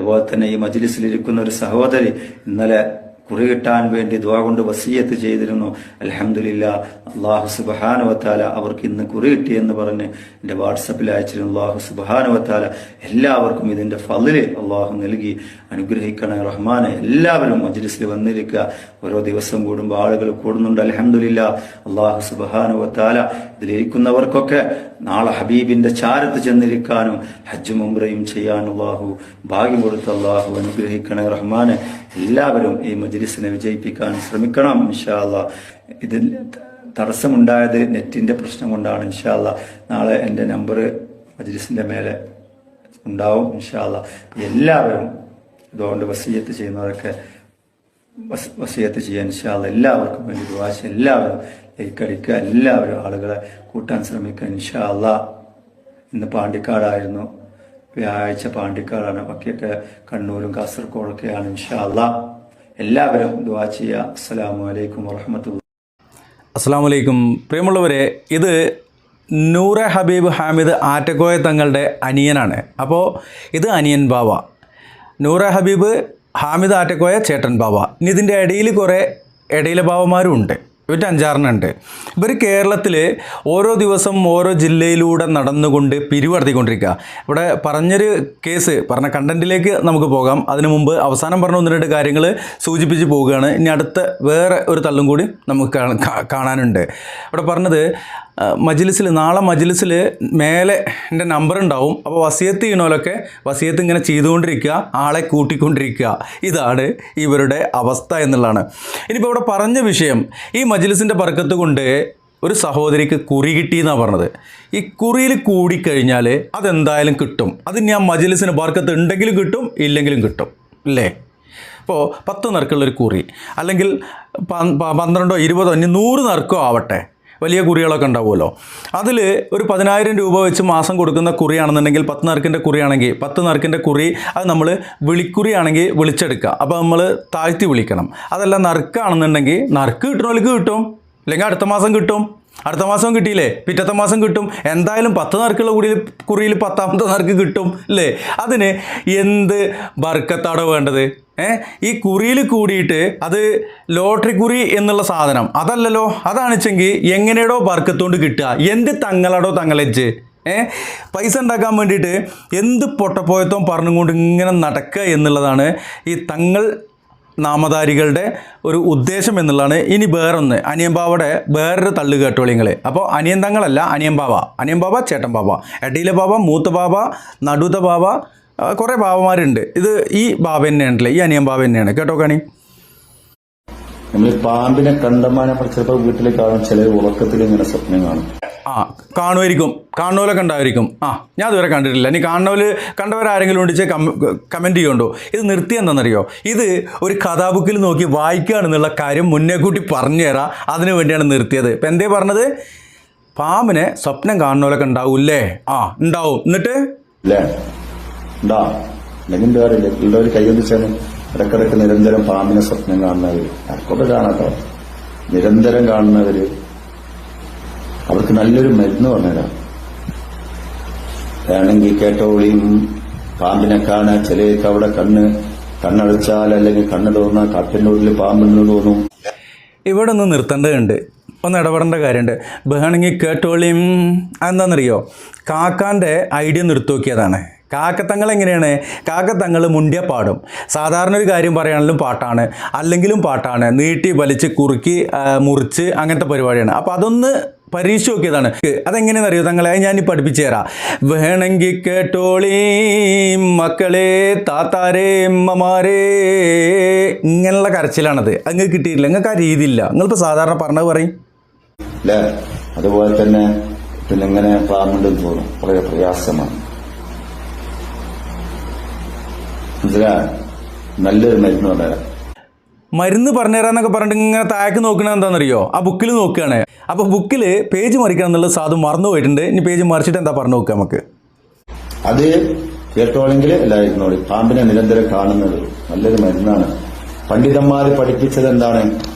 അതുപോലെ തന്നെ ഈ മജ്ലിസിലിരിക്കുന്ന ഒരു സഹോദരി ഇന്നലെ കുറി കിട്ടാൻ വേണ്ടി ദുആ കൊണ്ട് വസിയത്ത് ചെയ്തിരുന്നു. അൽഹംദുലില്ലാ, അല്ലാഹു സുബ്ഹാനഹു വ തആല അവർക്ക് ഇന്ന് കുറി കിട്ടി എന്ന് പറഞ്ഞ് എൻ്റെ വാട്സപ്പിൽ അയച്ചിരുന്നു. അല്ലാഹു സുബ്ഹാനഹു വ തആല എല്ലാവർക്കും ഇതിന്റെ ഫളില് അല്ലാഹു നൽകി അനുഗ്രഹിക്കണേ റഹ്മാനെ. എല്ലാവരും മജ്ലിസിൽ വന്നിരിക്കുക. ഓരോ ദിവസം കൂടുമ്പോൾ ആളുകൾ കൂടുന്നുണ്ട്. അൽഹംദുലില്ലാ, അല്ലാഹു സുബ്ഹാനഹു വ തആല ഇതിലിരിക്കുന്നവർക്കൊക്കെ നാളെ ഹബീബിന്റെ ചാരത്ത് ചെന്നിരിക്കാനും ഹജ്ജും ഉംറയും ചെയ്യാൻ അല്ലാഹു ഭാഗ്യം കൊടുത്ത് അല്ലാഹു അനുഗ്രഹിക്കണേ റഹ്മാനെ. എല്ലാവരും ഈ മജ്ലിസിനെ വിജയിപ്പിക്കാൻ ശ്രമിക്കണം ഇൻഷാ അല്ലാഹ്. ഇതിൽ തടസ്സമുണ്ടായത് നെറ്റിന്റെ പ്രശ്നം കൊണ്ടാണ്. ഇൻഷാ അല്ലാഹ് നാളെ എൻ്റെ നമ്പർ മജ്ലിസിന്റെ മേലെ ഉണ്ടാവും ഇൻഷാ അല്ലാഹ്. എല്ലാവരും ഇതുകൊണ്ട് വസിയത്ത് ചെയ്യുന്നവരൊക്കെ വസിയത്ത് ചെയ്യാൻ ഇൻഷാ അല്ലാഹ്. എല്ലാവർക്കും വേണ്ടി ദുആ ചെയ്യുക. എല്ലാവരും ലൈക്കടിക്കുക. എല്ലാവരും ആളുകളെ കൂട്ടാൻ ശ്രമിക്കുക ഇൻഷാ അല്ലാഹ്. ഇന്ന് പാണ്ടിക്കാടായിരുന്നു, വ്യാഴാഴ്ച പാണ്ടിക്കാടാണ്. ബാക്കിയൊക്കെ കണ്ണൂരും കാസർഗോഡൊക്കെയാണ് ഇൻഷാ അല്ലാഹ്. എല്ലാവരും ദുആ ചെയ്യുക. അസ്സലാമു അലൈക്കും വറഹ്മത്തുള്ളാഹി. അസ്സലാമു അലൈക്കും. പ്രിയമുള്ളവരെ, ഇത് നൂറെ ഹബീബ് ഹാമിദ് ആറ്റക്കോയ തങ്ങളുടെ അനിയനാണ്. അപ്പോൾ ഇത് അനിയൻ ബാവ, നൂറെ ഹബീബ് ഹാമിദ് ആറ്റക്കോയ ചേട്ടൻ ബാവ. ഇനി ഇതിൻ്റെ ഇടയിൽ കുറേ ഇടയിലെ ബാവമാരും ഉണ്ട്. ഇവർ 5-6 ഇവർ കേരളത്തിൽ ഓരോ ദിവസം ഓരോ ജില്ലയിലൂടെ നടന്നുകൊണ്ട് പിരിവടത്തിക്കൊണ്ടിരിക്കുക. ഇവിടെ പറഞ്ഞൊരു കേസ് പറഞ്ഞ കണ്ടന്റിലേക്ക് നമുക്ക് പോകാം. അതിനു മുമ്പ് അവസാനം പറഞ്ഞ 1-2 കാര്യങ്ങൾ സൂചിപ്പിച്ച് പോവുകയാണ്. ഇനി അടുത്ത വേറെ ഒരു തള്ളും കൂടി നമുക്ക് കാണാനുണ്ട്. ഇവിടെ പറഞ്ഞത് മജ്ലിസിൽ നാളെ മജ്ലിസിൽ മേലെ എൻ്റെ നമ്പർ ഉണ്ടാവും. അപ്പോൾ വസിയത്ത് ചെയ്യണമല്ലൊക്കെ വസിയത്ത് ഇങ്ങനെ ചെയ്തുകൊണ്ടിരിക്കുക, ആളെ കൂട്ടിക്കൊണ്ടിരിക്കുക. ഇതാണ് ഇവരുടെ അവസ്ഥ എന്നുള്ളതാണ്. ഇനിയിപ്പോൾ ഇവിടെ പറഞ്ഞ വിഷയം, ഈ മജ്ലിസിൻ്റെ ബർക്കത്ത് കൊണ്ട് ഒരു സഹോദരിക്ക് കുറി കിട്ടിയെന്നാണ് പറഞ്ഞത്. ഈ കുറിയിൽ കൂടിക്കഴിഞ്ഞാൽ അതെന്തായാലും കിട്ടും. അത് ഞാൻ മജ്ലിസിന് ബർക്കത്ത് ഉണ്ടെങ്കിലും കിട്ടും, ഇല്ലെങ്കിലും കിട്ടും, അല്ലേ? ഇപ്പോൾ 10 നറുക്കുള്ളൊരു കുറി, അല്ലെങ്കിൽ 12, 20, 100 നറുക്കോ ആവട്ടെ, വലിയ കുറികളൊക്കെ ഉണ്ടാവുമല്ലോ. അതിൽ ഒരു 10,000 രൂപ വെച്ച് മാസം കൊടുക്കുന്ന കുറിയാണെന്നുണ്ടെങ്കിൽ 10 നറുക്കിൻ്റെ കുറിയാണെങ്കിൽ 10 നറുക്കിൻ്റെ കുറി അത് നമ്മൾ വിളിക്കുറിയാണെങ്കിൽ വിളിച്ചെടുക്കുക. അപ്പോൾ നമ്മൾ താഴ്ത്തി വിളിക്കണം. അതല്ല നറുക്കാണെന്നുണ്ടെങ്കിൽ നറുക്ക് കിട്ടണവർക്ക് കിട്ടും, അല്ലെങ്കിൽ അടുത്ത മാസം കിട്ടും. അടുത്ത മാസം കിട്ടിയില്ലേ, പിറ്റത്തെ മാസം കിട്ടും. എന്തായാലും 10 നറുക്കുള്ള കുറിയിൽ 10ാമത്തെ നറുക്ക് കിട്ടും, അല്ലേ? അതിന് എന്ത് ബർക്കത്താടോ വേണ്ടത്? ഈ കുറിയിൽ കൂടിയിട്ട് അത് ലോട്ടറി കുറി എന്നുള്ള സാധനം അതല്ലല്ലോ. അതാണിച്ചെങ്കിൽ എങ്ങനെയാടോ ബർക്കത്തോണ്ട് കിട്ടുക? എന്ത് തങ്ങളാടോ തങ്ങളെച്ച് പൈസ ഉണ്ടാക്കാൻ വേണ്ടിയിട്ട് എന്ത് പൊട്ടപ്പോയത്തോ പറഞ്ഞുകൊണ്ട് ഇങ്ങനെ നടക്കുക എന്നുള്ളതാണ് ഈ തങ്ങൾ നാമധാരികളുടെ ഒരു ഉദ്ദേശം എന്നുള്ളതാണ്. ഇനി വേറൊന്ന്, അനിയൻ ബാവയുടെ വേറൊരു തള്ളു കേട്ടോളിങ്ങൾ. അപ്പോൾ അനിയൻ തങ്ങളല്ല, അനിയൻ ബാവ, ചേട്ടൻ ബാവ, എടയിലെ ബാവ, മൂത്ത ബാവ, നടുത്ത ബാവ, കുറേ ബാവമാരുണ്ട്. ഇത് ഈ ബാവ തന്നെയാണല്ലേ, ഈ അനിയൻ ബാവ തന്നെയാണ്. കേട്ടോ കാണി, നമ്മൾ പാമ്പിനെ കണ്ടമാനെ ചിലപ്പോൾ വീട്ടിലേക്ക് കാണും, ചില ഉറക്കത്തിൽ ഇങ്ങനെ സ്വപ്നം കാണും. കാണുമായിരിക്കും, കാണുന്നവരൊക്കെ ഉണ്ടായിരിക്കും. ഞാൻ ഇതുവരെ കണ്ടിട്ടില്ല. ഇനി കണ്ടവരാരെങ്കിലും ഉണ്ടിച്ച് കമൻറ്റ് ചെയ്യുന്നുണ്ടോ? ഇത് നിർത്തി എന്താണെന്നറിയോ? ഇത് ഒരു കഥാബുക്കിൽ നോക്കി വായിക്കുകയാണെന്നുള്ള കാര്യം മുന്നേ കൂട്ടി പറഞ്ഞു തരാം. അതിനു വേണ്ടിയാണ് നിർത്തിയത്. ഇപ്പം എന്തേ പറഞ്ഞത്? പാമ്പിനെ സ്വപ്നം കാണുന്നവരൊക്കെ ഉണ്ടാവൂല്ലേ? ഉണ്ടാവും. എന്നിട്ട് ഇല്ലേ ഉണ്ടാ അല്ലെങ്കിൽ ഉള്ളവർ കൈവന്നിച്ചാണ് ഇടക്കിടക്ക് നിരന്തരം പാമ്പിനെ സ്വപ്നം കാണുന്നവര്, ആർക്കൊക്കെ കാണാട്ടോ, നിരന്തരം കാണുന്നവര്, അവർക്ക് നല്ലൊരു മരുന്ന് പറഞ്ഞുതരാം. വേണമെങ്കിൽ കേട്ടോളിയും പാമ്പിനെ കാണാൻ ചിലർക്ക് അവിടെ കണ്ണടച്ചാൽ അല്ലെങ്കിൽ കണ്ണ് തോന്നാ കാട്ടിൻ്റെ ഉള്ളിൽ പാമ്പെന്ന് തോന്നും. ഇവിടെ ഒന്ന് നിർത്തേണ്ടതുണ്ട്, ഒന്ന് ഇടപെടേണ്ട കാര്യമുണ്ട്. വേണമെങ്കിൽ കേട്ടോളിയും എന്താണെന്നറിയോ? കാക്കാൻ്റെ ഐഡിയ നിർത്തി നോക്കിയതാണ്. കാക്കത്തങ്ങൾ എങ്ങനെയാണ്? കാക്കത്തങ്ങൾ മുണ്ടിയ പാടും. സാധാരണ ഒരു കാര്യം പറയുകയാണെങ്കിലും പാട്ടാണ്, അല്ലെങ്കിലും പാട്ടാണ്, നീട്ടി വലിച്ച് കുറുക്കി മുറിച്ച് അങ്ങനത്തെ പരിപാടിയാണ്. അപ്പോൾ അതൊന്ന് പരീക്ഷ നോക്കിയതാണ്. അതെങ്ങനെയാണെന്ന് അറിയോ തങ്ങളെ? ഞാനീ പഠിപ്പിച്ചു തരാം. വേണമെങ്കിൽ കേട്ടോളീ മക്കളെ, താത്താരേ, അമ്മമാരേ, ഇങ്ങനെയുള്ള കരച്ചിലാണത്. അങ്ങ് കിട്ടിയിട്ടില്ല, നിങ്ങൾക്ക് ആ രീതിയില്ല. നിങ്ങളിപ്പോൾ സാധാരണ പറഞ്ഞത് പറയും അല്ലേ? അതുപോലെ തന്നെ പിന്നെ എങ്ങനെ പാമ്പുണ്ടെന്ന് തോന്നും, വളരെ പ്രയാസമാണ്. നല്ലൊരു മരുന്ന് പറഞ്ഞുതരാം. മരുന്ന് പറഞ്ഞുതരാന്നൊക്കെ പറഞ്ഞിട്ട് ഇങ്ങനെ താഴേക്ക് നോക്കണത് എന്താണെന്നറിയോ? ആ ബുക്കിൽ നോക്കുകയാണ്. അപ്പോൾ ബുക്കിൽ പേജ് മറിക്കണം എന്നുള്ളത് സാധു മറന്നു പോയിട്ടുണ്ട്. ഇനി പേജ് മറിച്ചിട്ട് എന്താ പറഞ്ഞു നോക്കുക നമുക്ക്. അത് കേട്ടോളെങ്കിൽ എല്ലായിരുന്നോളി. പാമ്പിനെ നിരന്തരം കാണുന്നത് നല്ലൊരു മരുന്നാണ്. പണ്ഡിതന്മാർ പഠിപ്പിച്ചത് എന്താണ്?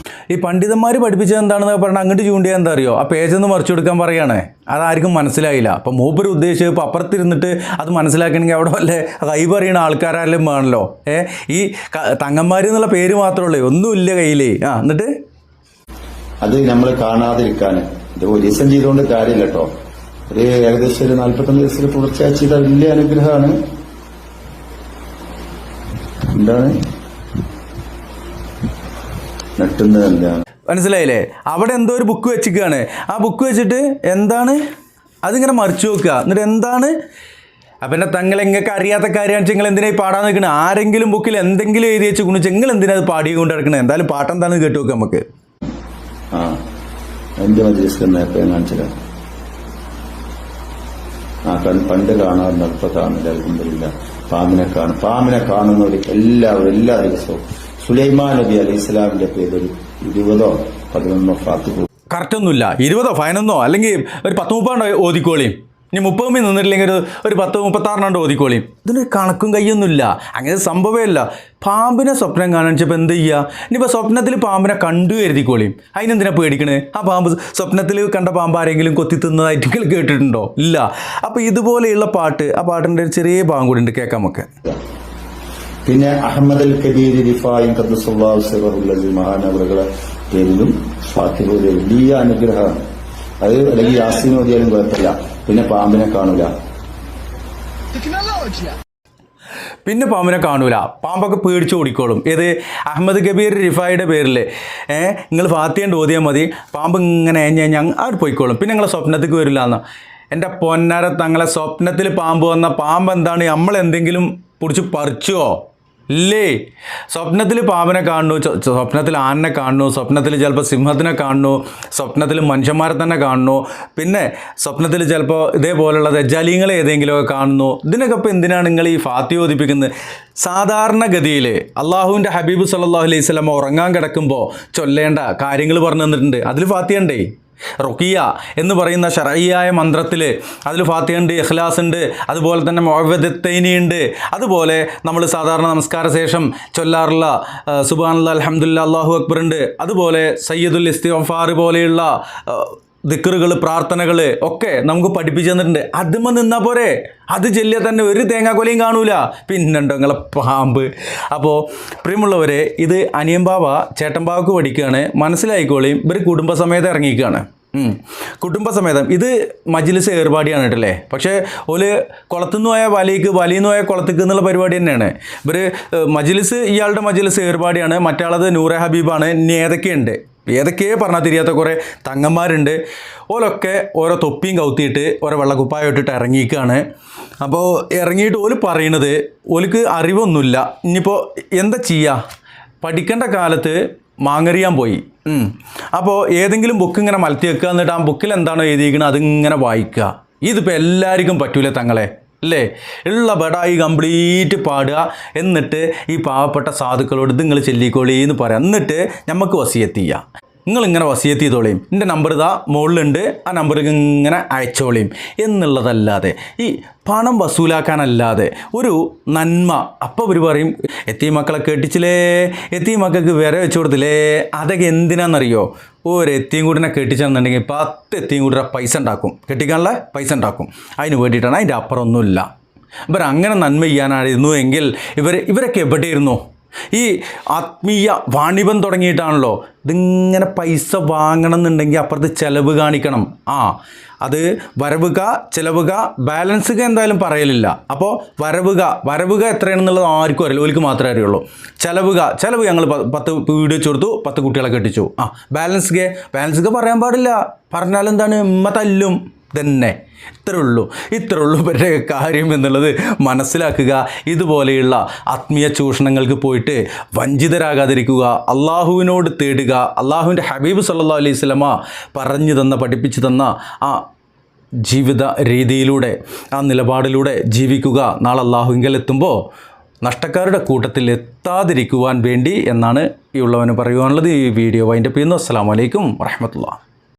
ഈ പണ്ഡിതന്മാർ പഠിപ്പിച്ചത് എന്താണെന്ന് പറഞ്ഞാൽ അങ്ങോട്ട് ചൂണ്ടിയാൽ എന്താ അറിയോ, ആ പേജൊന്ന് മറിച്ചു കൊടുക്കാൻ പറയുകയാണ്. അതാർക്കും മനസ്സിലായില്ല. അപ്പം മൂപ്പർ ഉദ്ദേശിച്ചത് ഇപ്പോൾ അപ്പുറത്തിരുന്നിട്ട് അത് മനസ്സിലാക്കണമെങ്കിൽ അവിടെ വല്ല കൈ പറയുന്ന ആൾക്കാരെല്ലാം വേണമല്ലോ. ഈ തങ്ങന്മാർ എന്നുള്ള പേര് മാത്രമേ ഉള്ളൂ, ഒന്നുമില്ല കയ്യിലേ. എന്നിട്ട് അത് നമ്മൾ കാണാതിരിക്കാൻ ഇത് ഒരു ദിവസം ചെയ്തുകൊണ്ട് കാര്യമില്ല കേട്ടോ. ഒരു ഏകദേശം ഒരു 45 ദിവസത്തിൽ തുടർച്ചയായി ചെയ്ത വലിയ അനുഗ്രഹമാണ്. എന്താണ് നട്ടുന്നതല്ല, മനസ്സിലായില്ലേ? അവിടെ എന്തോ ഒരു ബുക്ക് വെച്ചിരിക്കുകയാണ്. ആ ബുക്ക് വെച്ചിട്ട് എന്താണ് അതിങ്ങനെ മറിച്ചു നോക്കുക. എന്നിട്ട് എന്താണ് പിന്നെ തങ്ങൾ എങ്ങൾക്ക് അറിയാത്ത കാര്യമാണ് നിങ്ങൾ എന്തിനാ ഈ പാടാൻ നിൽക്കണത്? ആരെങ്കിലും ബുക്കിൽ എന്തെങ്കിലും എഴുതി വെച്ച് കുണിച്ച് നിങ്ങൾ എന്തിനാ അത് പാടി കൊണ്ട് നടക്കണത്? എന്തായാലും പാട്ടെന്താണെന്ന് കേട്ടു നോക്കാം നമുക്ക്. എന്റെ മജ്ലിസിൽ നേരത്തെ കാണിച്ചത് പണ്ട് കാണാറുണ്ട്, ഇപ്പൊ കാണില്ല. അൽഹംദുലില്ലാ പാമ്പിനെ കാണുന്നവർ എല്ലാവരും എല്ലാ ദിവസവും സുലൈമാൻ നബി അലൈഹി ഇസ്ലാമിന്റെ പേര് 20 or 11 ഫാത്തിഹ കറക്റ്റ് ഒന്നുമില്ല, 20 ഫൈനൊന്നോ അല്ലെങ്കിൽ ഒരു 10-30 ഓതിക്കോളിയും. ഇനി 30 നിന്നിട്ടില്ലെങ്കിൽ ഒരു 10-36 ഓതിക്കോളിയും. ഇതിനൊരു കണക്കും കയ്യൊന്നുമില്ല, അങ്ങനെ സംഭവമല്ല. പാമ്പിനെ സ്വപ്നം കാണിച്ചപ്പോൾ എന്ത് ചെയ്യുക? ഇനിയിപ്പോൾ സ്വപ്നത്തിൽ പാമ്പിനെ കണ്ടു കരുതിക്കോളിയും. അതിനെന്തിനാ പേടിക്കണേ? ആ പാമ്പ് സ്വപ്നത്തിൽ കണ്ട പാമ്പ് ആരെങ്കിലും കൊത്തി തിന്നതായിട്ട് കേട്ടിട്ടുണ്ടോ? ഇല്ല. അപ്പോൾ ഇതുപോലെയുള്ള പാട്ട്, ആ പാട്ടിൻ്റെ ഒരു ചെറിയ ഭാഗം കൂടി ഉണ്ട്, കേൾക്കാം നമുക്ക്. പിന്നെ അഹമ്മദ് അൽ കബീർ റിഫായി ഖദ്ദസല്ലാഹു സിറഹുൽ മഹാനവറുകളെ പേരിലും ഫാത്തിഹ ഒരു വലിയ അനുഗ്രഹമാണ്. അത് അല്ലെങ്കിൽ യാസീൻ ഓതിയാലും കുഴപ്പമില്ല. പിന്നെ പാമ്പിനെ കാണൂല, പാമ്പൊക്കെ പേടിച്ച് ഓടിക്കോളും. ഏത് അഹമ്മദ് കബീർ റിഫായിയുടെ പേരിൽ നിങ്ങൾ ഫാത്തിഹ ഓതിയാൽ മതി, പാമ്പ് ഇങ്ങനെ അവർ പോയിക്കോളും. പിന്നെ നിങ്ങളെ സ്വപ്നത്തേക്ക് വരില്ല എന്ന്. എൻ്റെ പൊന്നാര തങ്ങളെ സ്വപ്നത്തിൽ പാമ്പ് വന്ന പാമ്പ് എന്താണ് നമ്മളെന്തെങ്കിലും പിടിച്ച് പറിച്ചോ? ഇല്ലേ. സ്വപ്നത്തിൽ പാമ്പിനെ കാണുന്നു, സ്വപ്നത്തിൽ ആനനെ കാണുന്നു, സ്വപ്നത്തിൽ ചിലപ്പോൾ സിംഹത്തിനെ കാണുന്നു, സ്വപ്നത്തിൽ മനുഷ്യന്മാരെ തന്നെ കാണുന്നു, പിന്നെ സ്വപ്നത്തിൽ ചിലപ്പോൾ ഇതേപോലെയുള്ള ദജ്ജാലീങ്ങളെ ഏതെങ്കിലുമൊക്കെ കാണുന്നു. ഇതിനൊക്കെ ഇപ്പോൾ എന്തിനാണ് നിങ്ങൾ ഈ ഫാത്തിഹ ഓതിപ്പിക്കുന്നത്? സാധാരണഗതിയിൽ അള്ളാഹുവിൻ്റെ ഹബീബ് സല്ലല്ലാഹു അലൈഹി വസല്ലം ഉറങ്ങാൻ കിടക്കുമ്പോൾ ചൊല്ലേണ്ട കാര്യങ്ങൾ പറഞ്ഞു തന്നിട്ടുണ്ട്. അതിൽ ഫാത്തിഹ ഉണ്ടേ. റുഖിയ എന്ന് പറയുന്ന ശർഈയായ മന്ത്രത്തിൽ അതിൽ ഫാത്തിഹ ഉണ്ട്, ഇഖ്ലാസ് ഉണ്ട്, അതുപോലെ തന്നെ മുഅവ്വിദത്തൈനി ഉണ്ട്. അതുപോലെ നമ്മൾ സാധാരണ നമസ്കാര ശേഷം ചൊല്ലാറുള്ള സുബ്ഹാനല്ലാഹ് അൽഹംദുലില്ലാഹ് അല്ലാഹു അക്ബർ ഉണ്ട്. അതുപോലെ സയ്യിദുൽ ഇസ്തിഗ്ഫാർ പോലെയുള്ള ദിക്റുകൾ, പ്രാർത്ഥനകൾ ഒക്കെ നമുക്ക് പഠിപ്പിച്ചു തന്നിട്ടുണ്ട്. അതുമ്മ നിന്നാൽ പോരെ, അത് ചൊല്ലിയാൽ തന്നെ ഒരു തേങ്ങാക്കൊലയും കാണൂല. പിന്നെണ്ടോ നിങ്ങളെ പാമ്പ്. അപ്പോൾ പ്രിയമുള്ളവരെ, ഇത് അനിയൻ ബാവ ചേട്ടൻ ബാവക്ക് പഠിക്കുകയാണ്, മനസ്സിലായിക്കോളിയും. ഇവർ കുടുംബസമേതം ഇറങ്ങിയിരിക്കുകയാണ്. കുടുംബസമേതം. ഇത് മജ്ലിസ് ഏർപാടിയാണ് കേട്ടല്ലേ. പക്ഷേ ഒരു കുളത്തുനിന്ന് പോയ വലിക്ക്, വലിയെന്ന് പോയ കുളത്തേക്ക് എന്നുള്ള പരിപാടി തന്നെയാണ്. ഇവർ മജ്ലിസ്, ഇയാളുടെ മജ്ലിസ് ഏർപാടിയാണ്, മറ്റാളത് നൂറെ ഹബീബാണ്. ഇനി ഏതൊക്കെയോ പറഞ്ഞാൽ തിരിയാത്ത കുറേ തങ്ങന്മാരുണ്ട്. ഓലൊക്കെ ഓരോ തൊപ്പിയും കൗത്തിയിട്ട് ഓരോ വെള്ളക്കുപ്പായം ഇട്ടിട്ട് ഇറങ്ങിയിരിക്കുകയാണ്. അപ്പോൾ ഇറങ്ങിയിട്ട് ഓല് പറയണത് ഓലിക്ക് അറിവൊന്നുമില്ല. ഇനിയിപ്പോൾ എന്താ ചെയ്യുക? പഠിക്കേണ്ട കാലത്ത് മാങ്ങറിയാൻ പോയി. അപ്പോൾ ഏതെങ്കിലും ബുക്ക് ഇങ്ങനെ മലത്തി വെക്കുക, എന്നിട്ട് ആ ബുക്കിൽ എന്താണോ എഴുതിയിരിക്കുന്നത് അതിങ്ങനെ വായിക്കുക. ഇതിപ്പോൾ എല്ലാവർക്കും പറ്റൂലേ തങ്ങളെ, അല്ലേ? ഉള്ള ബടായി കംപ്ലീറ്റ് പാടുക, എന്നിട്ട് ഈ പാവപ്പെട്ട സാധുക്കളോട് ഇത് നിങ്ങൾ ചൊല്ലിക്കോളി എന്ന് പറയാം. എന്നിട്ട് നമുക്ക് വസിയത്ത് ചെയ്യാം. നിങ്ങളിങ്ങനെ വസിയത്ത് ചെയ്തോളിയും, എൻ്റെ നമ്പർ ഇതാ മുകളിലുണ്ട്, ആ നമ്പറിൽ ഇങ്ങനെ അയച്ചോളിയും എന്നുള്ളതല്ലാതെ, ഈ പണം വസൂലാക്കാനല്ലാതെ ഒരു നന്മ. അപ്പോൾ അവർ പറയും എത്തീം മക്കളെ കെട്ടിച്ചില്ലേ, എത്തീം മക്കൾക്ക് വിര വെച്ച് കൊടുത്തില്ലേ. അതൊക്കെ എന്തിനാണെന്നറിയോ? ഒരു എത്തിയും കൂടിനെ കെട്ടിച്ചെന്നുണ്ടെങ്കിൽ 10 എത്തിയും കൂടി പൈസ ഉണ്ടാക്കും, കെട്ടിക്കാനുള്ള പൈസ ഉണ്ടാക്കും. അതിന് വേണ്ടിയിട്ടാണ്, അതിൻ്റെ അപ്പുറമൊന്നുമില്ല. ഇവർ അങ്ങനെ നന്മ ചെയ്യാനായിരുന്നു എങ്കിൽ ഇവരൊക്കെ എവിടെയിരുന്നു? ഈ ആത്മീയ വാണിഭം തുടങ്ങിയിട്ടാണല്ലോ. ഇതിങ്ങനെ പൈസ വാങ്ങണം എന്നുണ്ടെങ്കിൽ അപ്പുറത്ത് ചിലവ് കാണിക്കണം. അത് വരവുക ചിലവുക ബാലൻസുക എന്തായാലും പറയലില്ല. അപ്പോൾ വരവുക എത്രയാണെന്നുള്ളത് ആർക്കും അറിയില്ല, ഓൽക്ക് മാത്രമേ അറിയുള്ളൂ. ചിലവ് ഞങ്ങൾ 10 വീട് വെച്ച് കൊടുത്തു, 10 കുട്ടികളെ കെട്ടിച്ചു. ബാലൻസുക പറയാൻ പാടില്ല. പറഞ്ഞാലെന്താണ്? ഉമ്മ തല്ലും. തന്നെ ഇത്രേ ഉള്ളൂ ഇവരുടെ കാര്യം എന്നുള്ളത് മനസ്സിലാക്കുക. ഇതുപോലെയുള്ള ആത്മീയ ചൂഷണങ്ങൾക്ക് പോയിട്ട് വഞ്ചിതരാകാതിരിക്കുക, അള്ളാഹുവിനോട് തേടുക. അള്ളാഹുവിൻ്റെ ഹബീബ് സല്ലല്ലാഹു അലൈഹി വസല്ലമ പഠിപ്പിച്ചു തന്ന ആ ജീവിത രീതിയിലൂടെ, ആ നിലപാടിലൂടെ ജീവിക്കുക. നാളെ അള്ളാഹുവിങ്കൽ എത്തുമ്പോൾ നഷ്ടക്കാരുടെ കൂട്ടത്തിൽ എത്താതിരിക്കുവാൻ വേണ്ടി എന്നാണ് ഈ ഉള്ളവന് പറയുവാനുള്ളത്. ഈ വീഡിയോ വൈൻഡപ്പ് ചെയ്യുന്നു. അസ്സലാമു അലൈക്കും വറഹ്മത്തുള്ളാഹി.